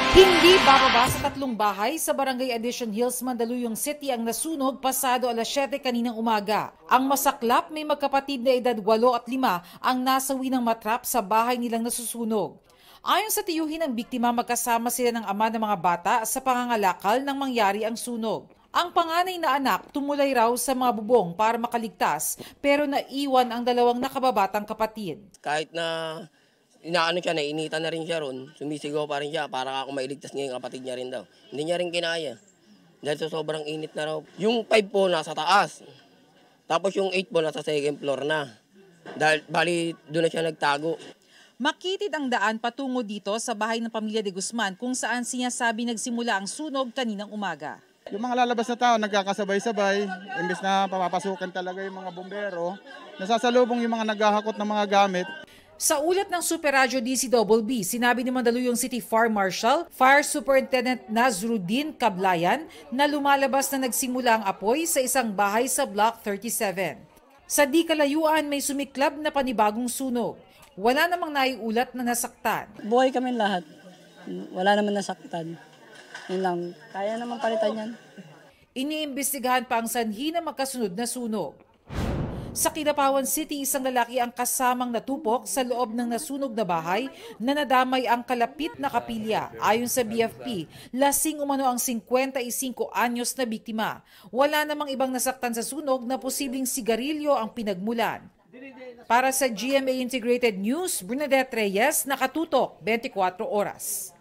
Hindi bababa sa 3 bahay sa Barangay Addition Hills, Mandaluyong City ang nasunog pasado alas 7 kaninang umaga. Ang masaklap, may magkapatid na edad 8 at 5 ang nasawi ng matrap sa bahay nilang nasusunog. Ayon sa tiyuhin ng biktima, magkasama sila ng ama ng mga bata sa pangangalakal nang mangyari ang sunog. Ang panganay na anak tumulay raw sa mga bubong para makaligtas pero naiwan ang 2 nakababatang kapatid. Kahit na inaano siya, nainitan na rin siya ron, sumisigaw pa rin siya para ako mailigtas niya yung kapatid niya rin daw. Hindi niya rin kinaya dahil sa sobrang init na raw. Yung 5 po nasa taas, tapos yung 8 po nasa 2nd floor na. Dahil bali doon na siya nagtago. Makitid ang daan patungo dito sa bahay ng pamilya de Guzman kung saan sinasabi nagsimula ang sunog kaninang umaga. Yung mga lalabas na tao nagkakasabay-sabay, imbes na papapasukan talaga yung mga bombero, nasasalubong yung mga naghahakot ng mga gamit. Sa ulat ng Super Radio DCBB, sinabi ni Mandaluyong City Fire Marshal, Fire Superintendent Nazruddin Kablayan na lumalabas na nagsimula ang apoy sa isang bahay sa Block 37. Sa di kalayuan may sumiklab na panibagong sunog. Wala namang naiulat na nasaktan. Buhay kami lahat. Wala naman nasaktan. Yun lang. Kaya naman palitan yan. Iniimbestigahan pa ang sanhi na magkasunod na sunog. Sa Kidapawan City, isang lalaki ang kasamang natupok sa loob ng nasunog na bahay na nadamay ang kalapit na kapilya. Ayon sa BFP, lasing umano ang 55 anyos na biktima. Wala namang ibang nasaktan sa sunog na posibleng sigarilyo ang pinagmulan. Para sa GMA Integrated News, Bernadette Reyes, nakatutok 24 oras.